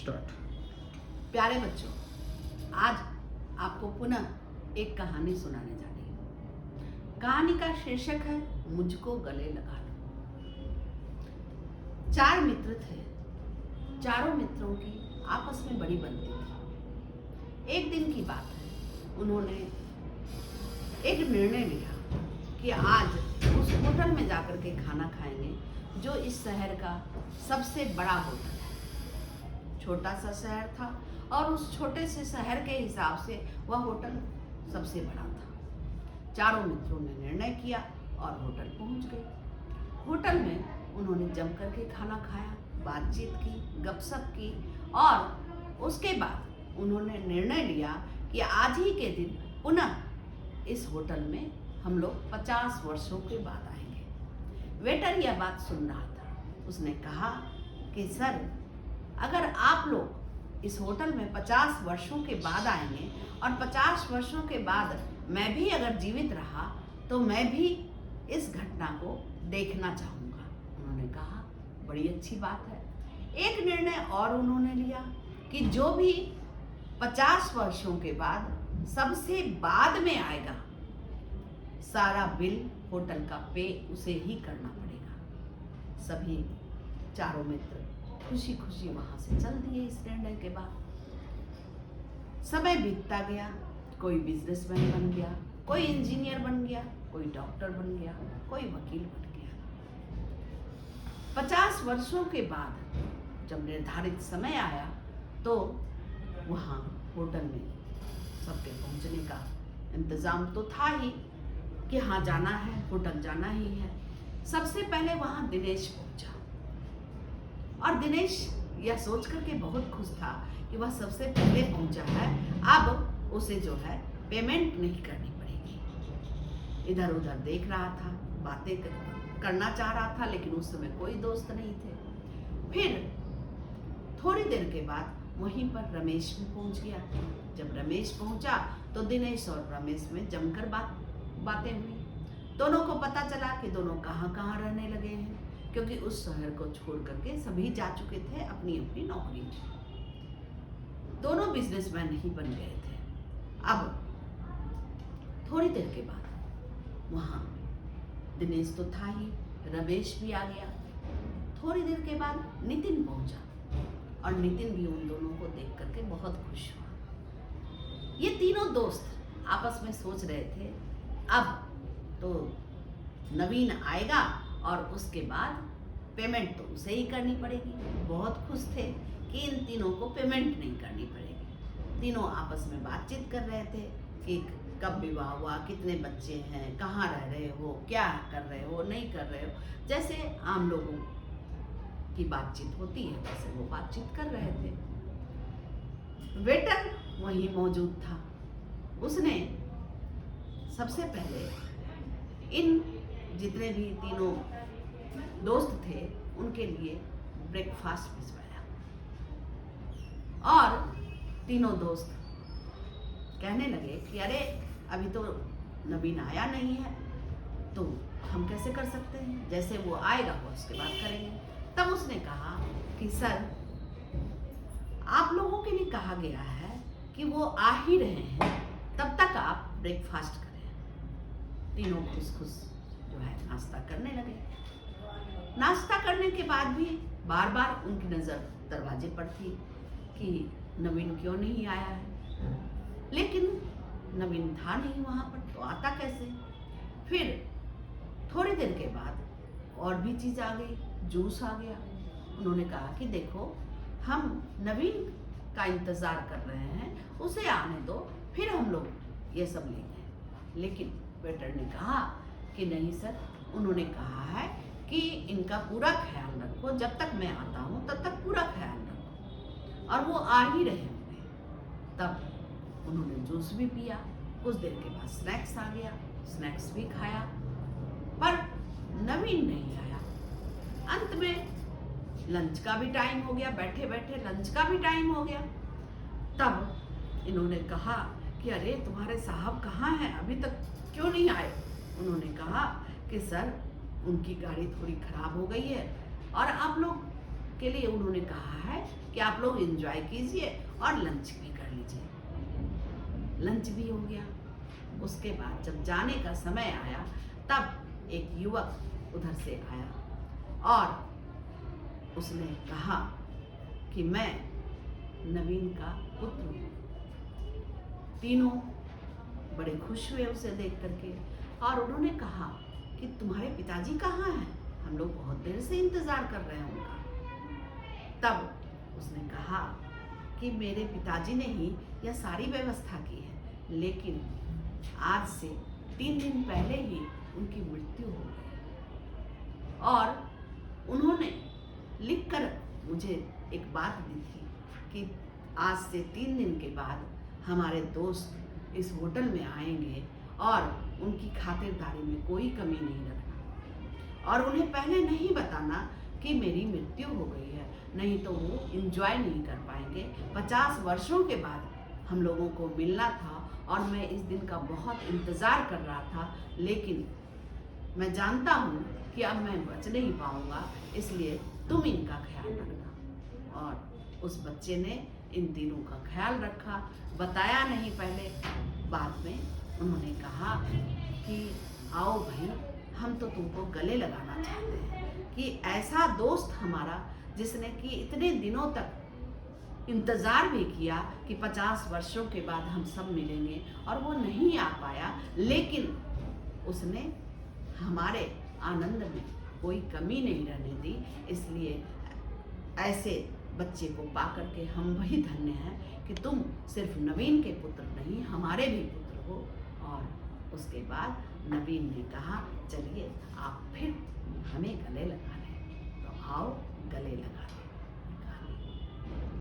Start. प्यारे बच्चों, आज आपको पुनः एक कहानी सुनाने जा रही हूँ। कहानी का शीर्षक है मुझको गले लगा लो। 4 मित्र थे। चारों मित्रों की आपस में बड़ी बनती थी। एक दिन की बात है, उन्होंने एक निर्णय लिया कि आज उस होटल में जाकर के खाना खाएंगे जो इस शहर का सबसे बड़ा होटल है। छोटा सा शहर था और उस छोटे से शहर के हिसाब से वह होटल सबसे बड़ा था। चारों मित्रों ने निर्णय किया और होटल पहुंच गए। होटल में उन्होंने जम करके खाना खाया, बातचीत की, गपशप की और उसके बाद उन्होंने निर्णय लिया कि आज ही के दिन पुनः इस होटल में हम लोग 50 वर्षों के बाद आएंगे। वेटर यह बात सुन रहा था। उसने कहा कि सर, अगर आप लोग इस होटल में 50 वर्षों के बाद आएंगे और 50 वर्षों के बाद मैं भी अगर जीवित रहा तो मैं भी इस घटना को देखना चाहूँगा। उन्होंने कहा, बड़ी अच्छी बात है। एक निर्णय और उन्होंने लिया कि जो भी 50 वर्षों के बाद सबसे बाद में आएगा, सारा बिल होटल का पे उसे ही करना पड़ेगा। सभी चारों मित्र खुशी खुशी वहां से चल दिए। इस निर्णय के बाद समय बीतता गया। कोई बिजनेसमैन बन गया, कोई इंजीनियर बन गया, कोई डॉक्टर बन गया, कोई वकील बन गया। 50 वर्षों के बाद जब निर्धारित समय आया तो वहां होटल में सबके पहुंचने का इंतजाम तो था ही कि हाँ जाना है, होटल जाना ही है। सबसे पहले वहां दिनेश पहुंचा और दिनेश यह सोच करके बहुत खुश था कि वह सबसे पहले पहुंचा है, अब उसे जो है पेमेंट नहीं करनी पड़ेगी। इधर उधर देख रहा था, बातें करना चाह रहा था, लेकिन उस समय कोई दोस्त नहीं थे। फिर थोड़ी देर के बाद वहीं पर रमेश भी पहुंच गया। जब रमेश पहुंचा तो दिनेश और रमेश में जमकर बातें हुई। दोनों को पता चला कि दोनों कहाँ कहाँ रहने लगे हैं, क्योंकि उस शहर को छोड़ करके सभी जा चुके थे अपनी अपनी नौकरी में। दोनों बिजनेसमैन ही बन गए थे। अब थोड़ी देर के बाद वहां दिनेश तो था ही, रमेश भी आ गया। थोड़ी देर के बाद नितिन पहुंचा और नितिन भी उन दोनों को देख करके बहुत खुश हुआ। ये तीनों दोस्त आपस में सोच रहे थे, अब तो नवीन आएगा और उसके बाद पेमेंट तो उसे ही करनी पड़ेगी। बहुत खुश थे कि इन तीनों को पेमेंट नहीं करनी पड़ेगी। तीनों आपस में बातचीत कर रहे थे कि कब विवाह हुआ, कितने बच्चे हैं, कहाँ रह रहे हो, क्या कर रहे हो, नहीं कर रहे हो। जैसे आम लोगों की बातचीत होती है वैसे वो बातचीत कर रहे थे। वेटर वहीं मौजूद था। उसने सबसे पहले इन जितने भी तीनों दोस्त थे उनके लिए ब्रेकफास्ट भिजवाया और तीनों दोस्त कहने लगे कि अरे अभी तो नवीन आया नहीं है, तो हम कैसे कर सकते हैं, जैसे वो आएगा वो उसके बाद करेंगे। तब उसने कहा कि सर, आप लोगों के लिए कहा गया है कि वो आ ही रहे हैं, तब तक आप ब्रेकफास्ट करें। तीनों खुश खुश जो है नाश्ता करने लगे। नाश्ता करने के बाद भी बार बार उनकी नज़र दरवाजे पर थी कि नवीन क्यों नहीं आया है, लेकिन नवीन था नहीं वहाँ पर, तो आता कैसे। फिर थोड़ी देर के बाद और भी चीज़ आ गई, जूस आ गया। उन्होंने कहा कि देखो, हम नवीन का इंतज़ार कर रहे हैं, उसे आने दो, फिर हम लोग ये सब लेंगे। लेकिन वेटर ने कहा कि नहीं सर, उन्होंने कहा है कि इनका पूरा ख्याल रखो, जब तक मैं आता हूँ तब तक पूरा ख्याल रखो, और वो आ ही रहे होंगे। तब उन्होंने जूस भी पिया। कुछ देर के बाद स्नैक्स आ गया, स्नैक्स भी खाया, पर नवीन नहीं आया। अंत में लंच का भी टाइम हो गया, बैठे बैठे लंच का भी टाइम हो गया। तब इन्होंने कहा कि अरे तुम्हारे साहब कहाँ हैं, अभी तक क्यों नहीं आए। उन्होंने कहा कि सर, उनकी गाड़ी थोड़ी खराब हो गई है और आप लोग के लिए उन्होंने कहा है कि आप लोग एंजॉय कीजिए और लंच भी कर लीजिए। लंच भी हो गया। उसके बाद जब जाने का समय आया तब एक युवक उधर से आया और उसने कहा कि मैं नवीन का पुत्र हूँ। तीनों बड़े खुश हुए उसे देख करके और उन्होंने कहा कि तुम्हारे पिताजी कहाँ हैं? हम लोग बहुत देर से इंतजार कर रहे हैं उनका। तब उसने कहा कि मेरे पिताजी ने ही यह सारी व्यवस्था की है, लेकिन आज से 3 दिन पहले ही उनकी मृत्यु हो गई और उन्होंने लिखकर मुझे एक बात दी थी कि आज से 3 दिन के बाद हमारे दोस्त इस होटल में आएंगे और उनकी खातिरदारी में कोई कमी नहीं रखना और उन्हें पहले नहीं बताना कि मेरी मृत्यु हो गई है, नहीं तो वो एंजॉय नहीं कर पाएंगे। 50 वर्षों के बाद हम लोगों को मिलना था और मैं इस दिन का बहुत इंतज़ार कर रहा था, लेकिन मैं जानता हूँ कि अब मैं बच नहीं पाऊँगा, इसलिए तुम इनका ख्याल रखना। और उस बच्चे ने इन तीनों का ख्याल रखा, बताया नहीं पहले। बाद में उन्होंने कहा कि आओ भाई, हम तो तुमको गले लगाना चाहते हैं कि ऐसा दोस्त हमारा जिसने कि इतने दिनों तक इंतज़ार भी किया कि 50 वर्षों के बाद हम सब मिलेंगे और वो नहीं आ पाया, लेकिन उसने हमारे आनंद में कोई कमी नहीं रहने दी। इसलिए ऐसे बच्चे को पाकर के हम वही धन्य हैं कि तुम सिर्फ नवीन के पुत्र नहीं, हमारे भी पुत्र हो। और उसके बाद नवीन ने कहा, चलिए आप फिर हमें गले लगा लें, तो आओ गले लगा लें।